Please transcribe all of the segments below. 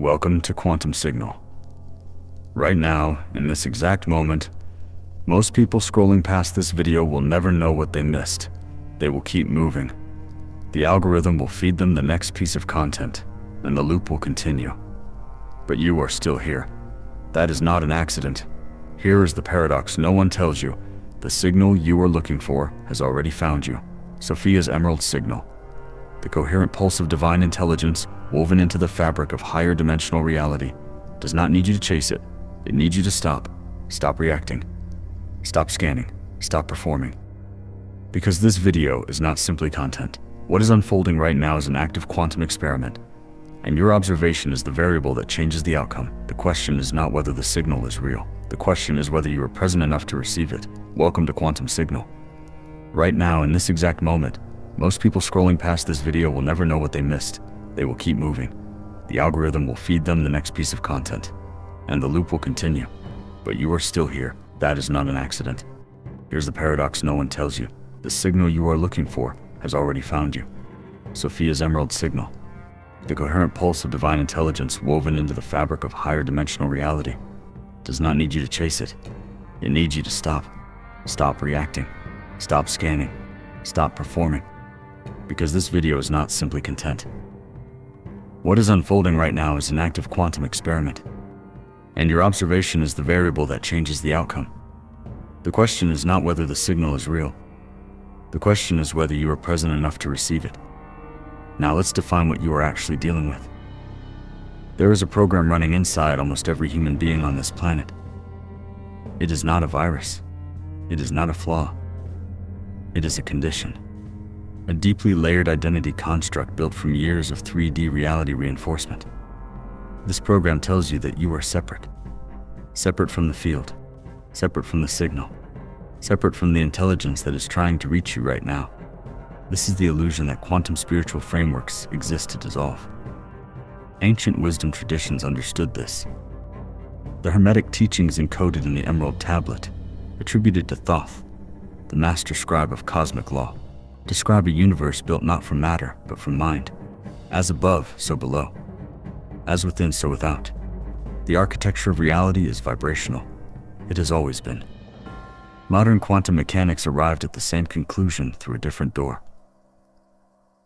Welcome to Quantum Signal. Right now, in this exact moment, most people scrolling past this video will never know what they missed. They will keep moving. The algorithm will feed them the next piece of content, and the loop will continue. But you are still here. That is not an accident. Here is the paradox no one tells you. The signal you are looking for has already found you. Sophia's emerald signal. The coherent pulse of divine intelligence woven into the fabric of higher dimensional reality does not need you to chase it. It needs you to stop. Stop reacting. Stop scanning. Stop performing. Because this video is not simply content. What is unfolding right now is an active quantum experiment, and your observation is the variable that changes the outcome. The question is not whether the signal is real. The question is whether you are present enough to receive it. Welcome to Quantum Signal. Right now, in this exact moment, most people scrolling past this video will never know what they missed. They will keep moving. The algorithm will feed them the next piece of content, and the loop will continue. But you are still here. That is not an accident. Here's the paradox no one tells you. The signal you are looking for has already found you. Sophia's emerald signal. The coherent pulse of divine intelligence woven into the fabric of higher dimensional reality does not need you to chase it. It needs you to stop. Stop reacting. Stop scanning. Stop performing. Because this video is not simply content. What is unfolding right now is an active quantum experiment, and your observation is the variable that changes the outcome. The question is not whether the signal is real. The question is whether you are present enough to receive it. Now let's define what you are actually dealing with. There is a program running inside almost every human being on this planet. It is not a virus. It is not a flaw. It is a condition. A deeply layered identity construct built from years of 3D reality reinforcement. This program tells you that you are separate. Separate from the field. Separate from the signal. Separate from the intelligence that is trying to reach you right now. This is the illusion that quantum spiritual frameworks exist to dissolve. Ancient wisdom traditions understood this. The Hermetic teachings encoded in the Emerald Tablet, attributed to Thoth, the master scribe of cosmic law, describe a universe built not from matter, but from mind. As above, so below. As within, so without. The architecture of reality is vibrational. It has always been. Modern quantum mechanics arrived at the same conclusion through a different door.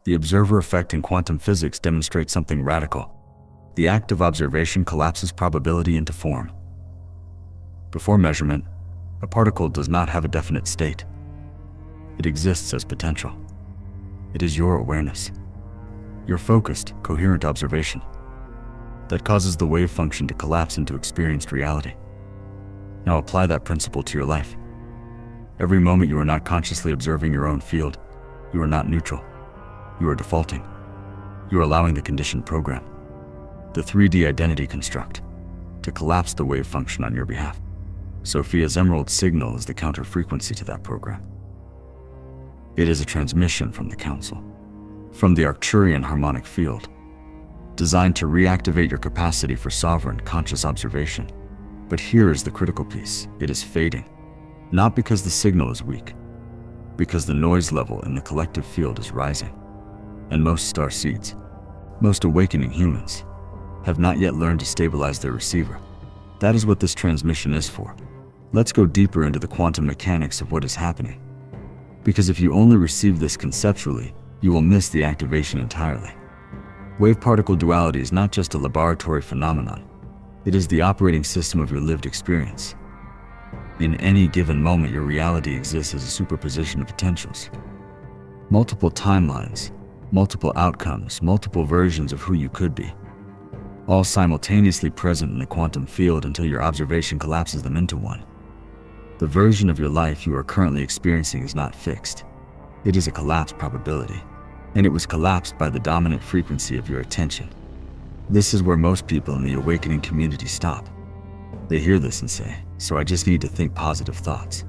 The observer effect in quantum physics demonstrates something radical. The act of observation collapses probability into form. Before measurement, a particle does not have a definite state. It exists as potential. It is your awareness, your focused, coherent observation, that causes the wave function to collapse into experienced reality. Now apply that principle to your life. Every moment you are not consciously observing your own field, you are not neutral. You are defaulting. You are allowing the conditioned program, the 3D identity construct, to collapse the wave function on your behalf. Sophia's emerald signal is the counter frequency to that program. It is a transmission from the council, from the Arcturian harmonic field, designed to reactivate your capacity for sovereign, conscious observation. But here is the critical piece. It is fading, not because the signal is weak, because the noise level in the collective field is rising. And most starseeds, most awakening humans, have not yet learned to stabilize their receiver. That is what this transmission is for. Let's go deeper into the quantum mechanics of what is happening. Because if you only receive this conceptually, you will miss the activation entirely. Wave-particle duality is not just a laboratory phenomenon. It is the operating system of your lived experience. In any given moment, your reality exists as a superposition of potentials. Multiple timelines, multiple outcomes, multiple versions of who you could be, all simultaneously present in the quantum field until your observation collapses them into one. The version of your life you are currently experiencing is not fixed. It is a collapsed probability, and it was collapsed by the dominant frequency of your attention. This is where most people in the awakening community stop. They hear this and say, "So I just need to think positive thoughts."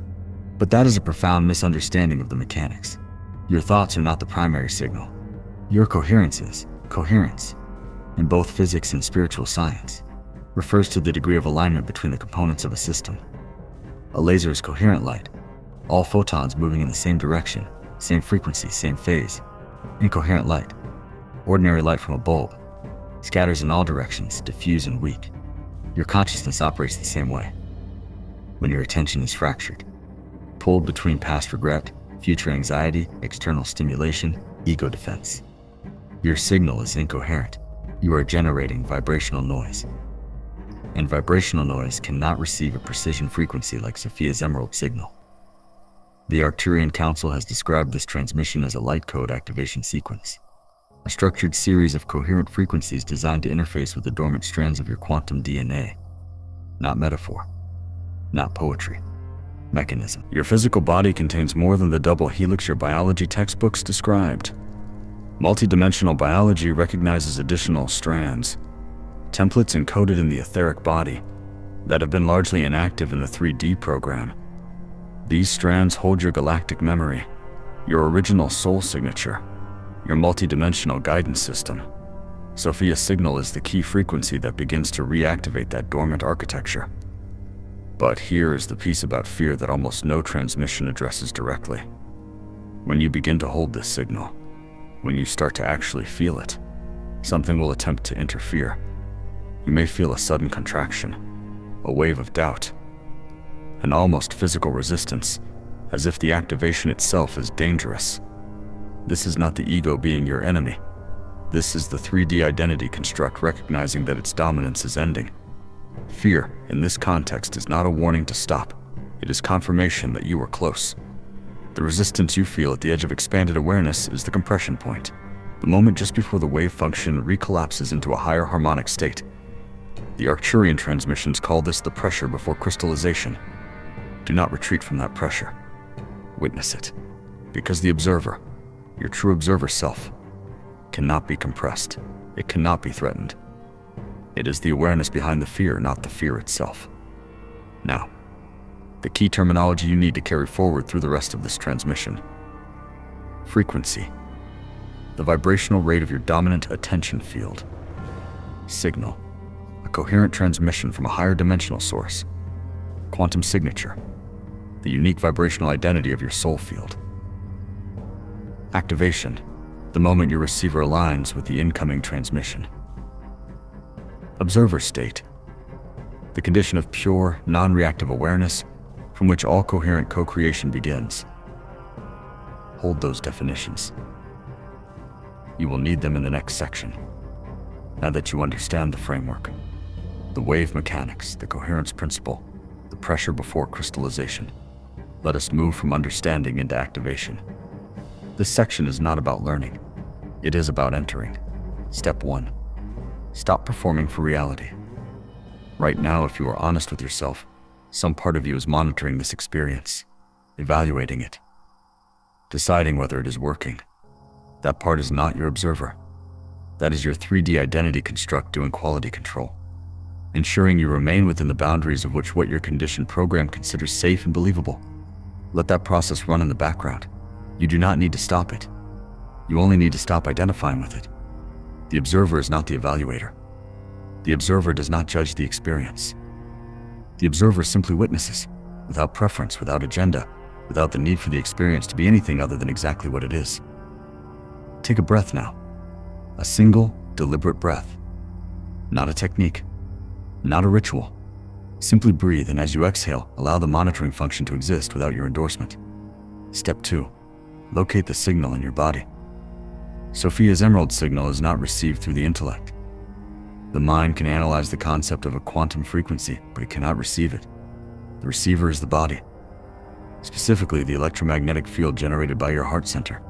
But that is a profound misunderstanding of the mechanics. Your thoughts are not the primary signal. Your coherence is. Coherence, in both physics and spiritual science, refers to the degree of alignment between the components of a system. A laser is coherent light, all photons moving in the same direction, same frequency, same phase. Incoherent light, ordinary light from a bulb, scatters in all directions, diffuse and weak. Your consciousness operates the same way. When your attention is fractured, pulled between past regret, future anxiety, external stimulation, ego defense. Your signal is incoherent. You are generating vibrational noise. And vibrational noise cannot receive a precision frequency like Sophia's emerald signal. The Arcturian Council has described this transmission as a light code activation sequence, a structured series of coherent frequencies designed to interface with the dormant strands of your quantum DNA. Not metaphor, not poetry, mechanism. Your physical body contains more than the double helix your biology textbooks described. Multidimensional biology recognizes additional strands, templates encoded in the etheric body, that have been largely inactive in the 3D program. These strands hold your galactic memory, your original soul signature, your multidimensional guidance system. Sophia's signal is the key frequency that begins to reactivate that dormant architecture. But here is the piece about fear that almost no transmission addresses directly. When you begin to hold this signal, when you start to actually feel it, something will attempt to interfere. You may feel a sudden contraction, a wave of doubt, an almost physical resistance, as if the activation itself is dangerous. This is not the ego being your enemy. This is the 3D identity construct recognizing that its dominance is ending. Fear, in this context, is not a warning to stop. It is confirmation that you are close. The resistance you feel at the edge of expanded awareness is the compression point, the moment just before the wave function recollapses into a higher harmonic state. The Arcturian transmissions call this the pressure before crystallization. Do not retreat from that pressure. Witness it, because the observer, your true observer self, cannot be compressed. It cannot be threatened. It is the awareness behind the fear, not the fear itself. Now, the key terminology you need to carry forward through the rest of this transmission. Frequency, the vibrational rate of your dominant attention field. Signal, a coherent transmission from a higher dimensional source. Quantum signature, the unique vibrational identity of your soul field. Activation, the moment your receiver aligns with the incoming transmission. Observer state, the condition of pure, non-reactive awareness from which all coherent co-creation begins. Hold those definitions. You will need them in the next section. Now that you understand the framework, the wave mechanics, the coherence principle, the pressure before crystallization, let us move from understanding into activation. This section is not about learning. It is about entering. Step 1. Stop performing for reality. Right now, if you are honest with yourself, some part of you is monitoring this experience, evaluating it, deciding whether it is working. That part is not your observer. That is your 3D identity construct doing quality control, ensuring you remain within the boundaries of which what your conditioned program considers safe and believable. Let that process run in the background. You do not need to stop it. You only need to stop identifying with it. The observer is not the evaluator. The observer does not judge the experience. The observer simply witnesses, without preference, without agenda, without the need for the experience to be anything other than exactly what it is. Take a breath now. A single, deliberate breath. Not a technique, not a ritual. Simply breathe, and as you exhale, allow the monitoring function to exist without your endorsement. Step 2. Locate the signal in your body. Sophia's emerald signal is not received through the intellect. The mind can analyze the concept of a quantum frequency, but it cannot receive it. The receiver is the body, specifically the electromagnetic field generated by your heart center.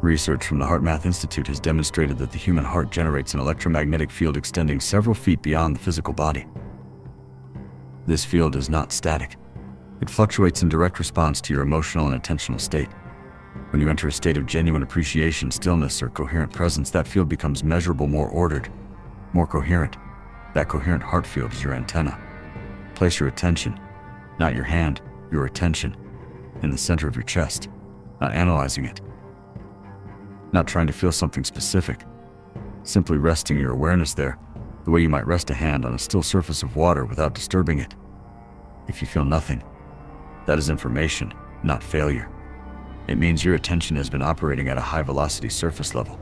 Research from the HeartMath Institute has demonstrated that the human heart generates an electromagnetic field extending several feet beyond the physical body. This field is not static. It fluctuates in direct response to your emotional and attentional state. When you enter a state of genuine appreciation, stillness, or coherent presence, that field becomes measurable, more ordered, more coherent. That coherent heart field is your antenna. Place your attention, not your hand, your attention, in the center of your chest, not analyzing it, not trying to feel something specific, simply resting your awareness there, the way you might rest a hand on a still surface of water without disturbing it. If you feel nothing, that is information, not failure. It means your attention has been operating at a high velocity surface level.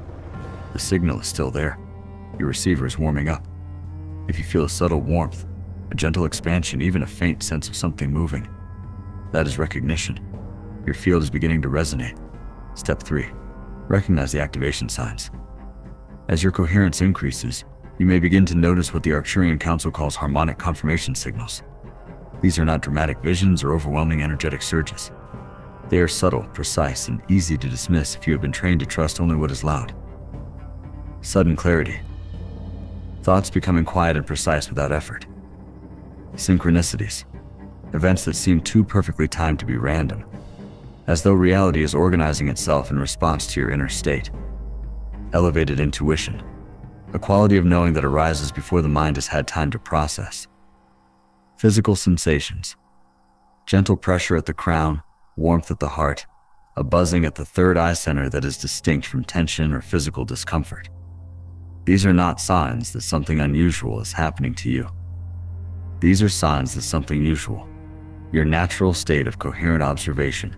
The signal is still there. Your receiver is warming up. If you feel a subtle warmth, a gentle expansion, even a faint sense of something moving, that is recognition. Your field is beginning to resonate. Step 3. Recognize the activation signs. As your coherence increases, you may begin to notice what the Arcturian Council calls harmonic confirmation signals. These are not dramatic visions or overwhelming energetic surges. They are subtle, precise, and easy to dismiss if you have been trained to trust only what is loud. Sudden clarity. Thoughts becoming quiet and precise without effort. Synchronicities. Events that seem too perfectly timed to be random, as though reality is organizing itself in response to your inner state. Elevated intuition. A quality of knowing that arises before the mind has had time to process. Physical sensations. Gentle pressure at the crown, warmth at the heart, a buzzing at the third eye center that is distinct from tension or physical discomfort. These are not signs that something unusual is happening to you. These are signs that something usual, your natural state of coherent observation,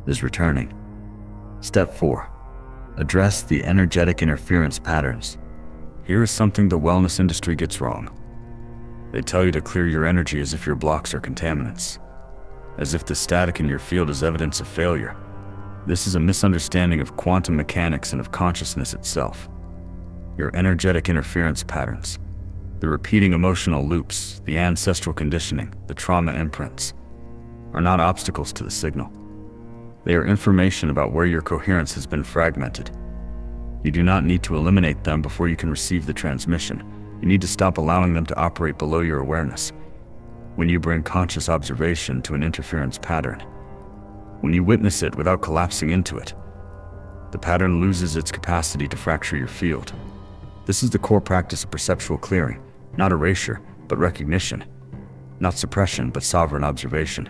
is returning. Step 4. Address the energetic interference patterns. Here is something the wellness industry gets wrong. They tell you to clear your energy as if your blocks are contaminants, as if the static in your field is evidence of failure. This is a misunderstanding of quantum mechanics and of consciousness itself. Your energetic interference patterns, the repeating emotional loops, the ancestral conditioning, the trauma imprints, are not obstacles to the signal. They are information about where your coherence has been fragmented. You do not need to eliminate them before you can receive the transmission. You need to stop allowing them to operate below your awareness. When you bring conscious observation to an interference pattern, when you witness it without collapsing into it, the pattern loses its capacity to fracture your field. This is the core practice of perceptual clearing, not erasure, but recognition, not suppression, but sovereign observation.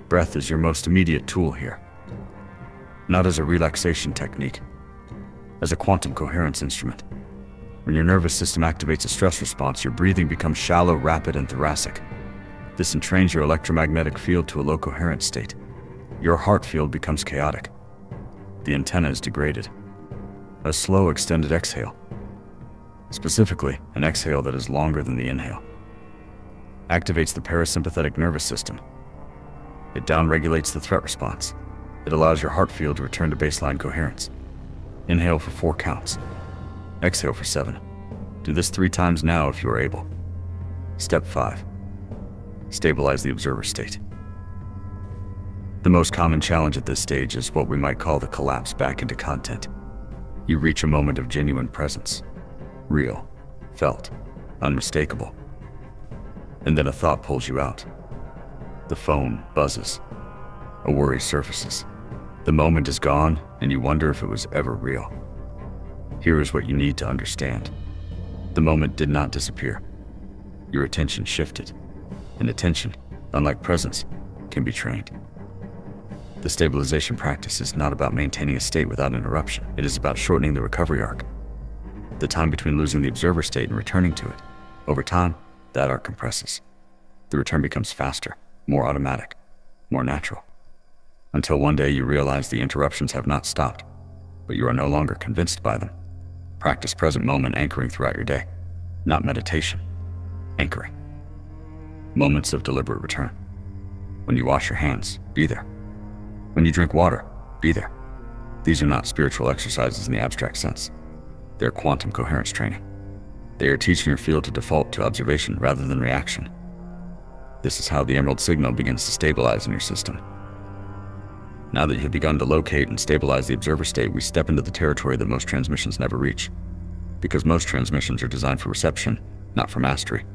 Breath is your most immediate tool here, not as a relaxation technique, as a quantum coherence instrument. When your nervous system activates a stress response, your breathing becomes shallow, rapid, and thoracic. This entrains your electromagnetic field to a low coherent state. Your heart field becomes chaotic. The antenna is degraded. A slow, extended exhale. Specifically, an exhale that is longer than the inhale. Activates the parasympathetic nervous system. It downregulates the threat response. It allows your heart field to return to baseline coherence. Inhale for 4 counts. Exhale for 7. Do this 3 times now if you are able. Step 5. Stabilize the observer state. The most common challenge at this stage is what we might call the collapse back into content. You reach a moment of genuine presence. Real, felt, unmistakable. And then a thought pulls you out. The phone buzzes. A worry surfaces. The moment is gone, and you wonder if it was ever real. Here is what you need to understand. The moment did not disappear. Your attention shifted. And attention, unlike presence, can be trained. The stabilization practice is not about maintaining a state without interruption. It is about shortening the recovery arc. The time between losing the observer state and returning to it. Over time, that arc compresses. The return becomes faster, more automatic, more natural. Until one day you realize the interruptions have not stopped, but you are no longer convinced by them. Practice present moment anchoring throughout your day, not meditation, anchoring. Moments of deliberate return. When you wash your hands, be there. When you drink water, be there. These are not spiritual exercises in the abstract sense. They're quantum coherence training. They are teaching your field to default to observation rather than reaction. This is how the emerald signal begins to stabilize in your system. Now that you have begun to locate and stabilize the observer state, we step into the territory that most transmissions never reach, because most transmissions are designed for reception, not for mastery.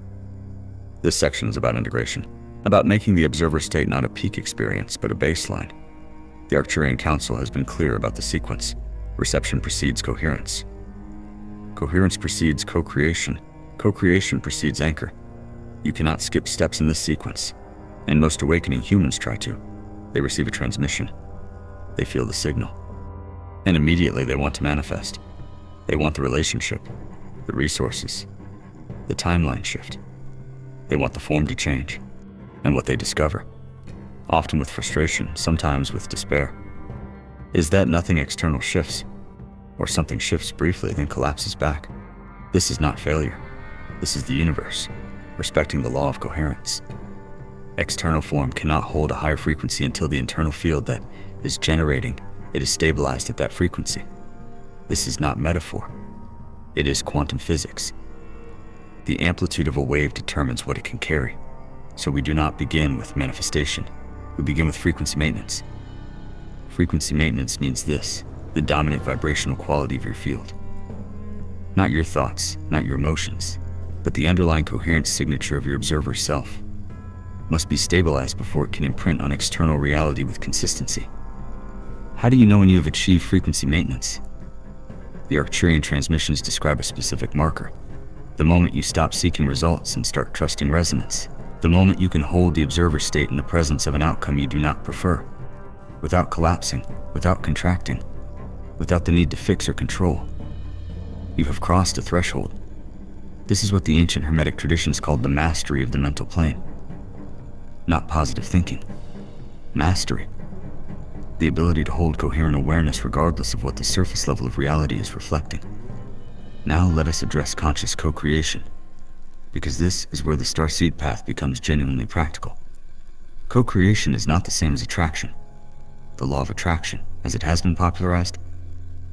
This section is about integration, about making the observer state not a peak experience, but a baseline. The Arcturian Council has been clear about the sequence. Reception precedes coherence. Coherence precedes co-creation. Co-creation precedes anchor. You cannot skip steps in this sequence, and most awakening humans try to. They receive a transmission. They feel the signal. And immediately they want to manifest. They want the relationship, the resources, the timeline shift. They want the form to change. And what they discover, often with frustration, sometimes with despair, is that nothing external shifts, or something shifts briefly then collapses back. This is not failure. This is the universe, respecting the law of coherence. External form cannot hold a higher frequency until the internal field that is generating it is stabilized at that frequency. This is not metaphor. It is quantum physics. The amplitude of a wave determines what it can carry. So we do not begin with manifestation. We begin with frequency maintenance. Frequency maintenance means this: the dominant vibrational quality of your field. Not your thoughts, not your emotions, but the underlying coherent signature of your observer self must be stabilized before it can imprint on external reality with consistency. How do you know when you have achieved frequency maintenance? The Arcturian transmissions describe a specific marker. The moment you stop seeking results and start trusting resonance. The moment you can hold the observer state in the presence of an outcome you do not prefer, without collapsing, without contracting, without the need to fix or control. You have crossed a threshold. This is what the ancient Hermetic traditions called the mastery of the mental plane. Not positive thinking. Mastery. The ability to hold coherent awareness regardless of what the surface level of reality is reflecting. Now let us address conscious co-creation, because this is where the Starseed path becomes genuinely practical. Co-creation is not the same as attraction. The law of attraction, as it has been popularized,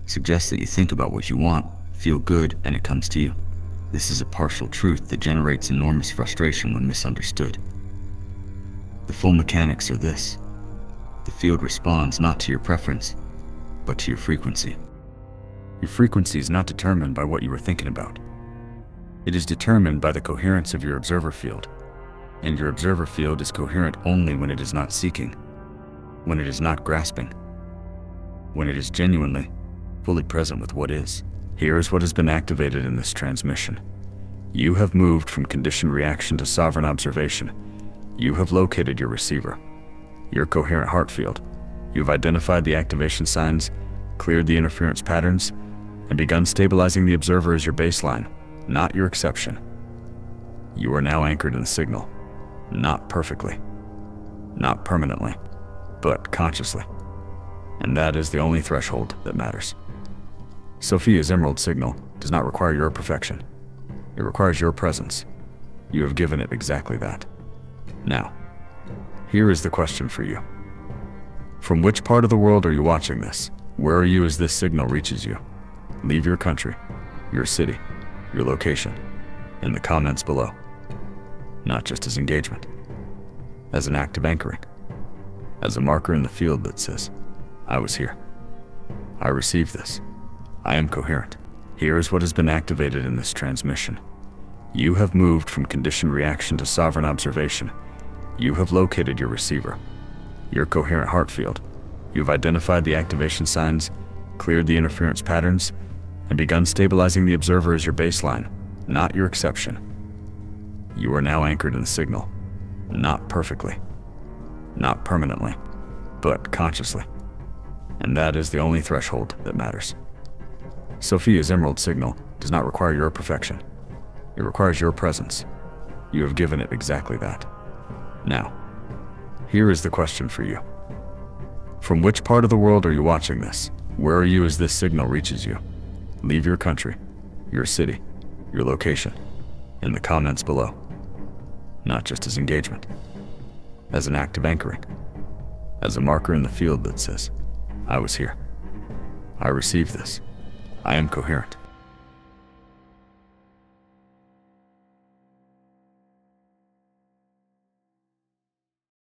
suggests that you think about what you want, feel good, and it comes to you. This is a partial truth that generates enormous frustration when misunderstood. The full mechanics are this: the field responds not to your preference, but to your frequency. Your frequency is not determined by what you were thinking about. It is determined by the coherence of your observer field, and your observer field is coherent only when it is not seeking, when it is not grasping, when it is genuinely, fully present with what is. Here is what has been activated in this transmission. You have moved from conditioned reaction to sovereign observation. You have located your receiver, your coherent heart field. You have identified the activation signs, cleared the interference patterns, and begun stabilizing the observer as your baseline, not your exception. You are now anchored in the signal, not perfectly, not permanently, but consciously. And that is the only threshold that matters. Sophia's emerald signal does not require your perfection. It requires your presence. You have given it exactly that. Now, here is the question for you. From which part of the world are you watching this? Where are you as this signal reaches you? Leave your country, your city, your location, in the comments below. Not just as engagement, as an act of anchoring, as a marker in the field that says, I was here. I received this. I am coherent. Here is what has been activated in this transmission. You have moved from conditioned reaction to sovereign observation. You have located your receiver, your coherent heart field. You have identified the activation signs, cleared the interference patterns, and begun stabilizing the observer as your baseline, not your exception. You are now anchored in the signal, not perfectly, not permanently, but consciously. And that is the only threshold that matters. Sophia's emerald signal does not require your perfection. It requires your presence. You have given it exactly that. Now, here is the question for you. From which part of the world are you watching this? Where are you as this signal reaches you? Leave your country, your city, your location, in the comments below. Not just as engagement, as an act of anchoring, as a marker in the field that says, I was here. I received this. I am coherent.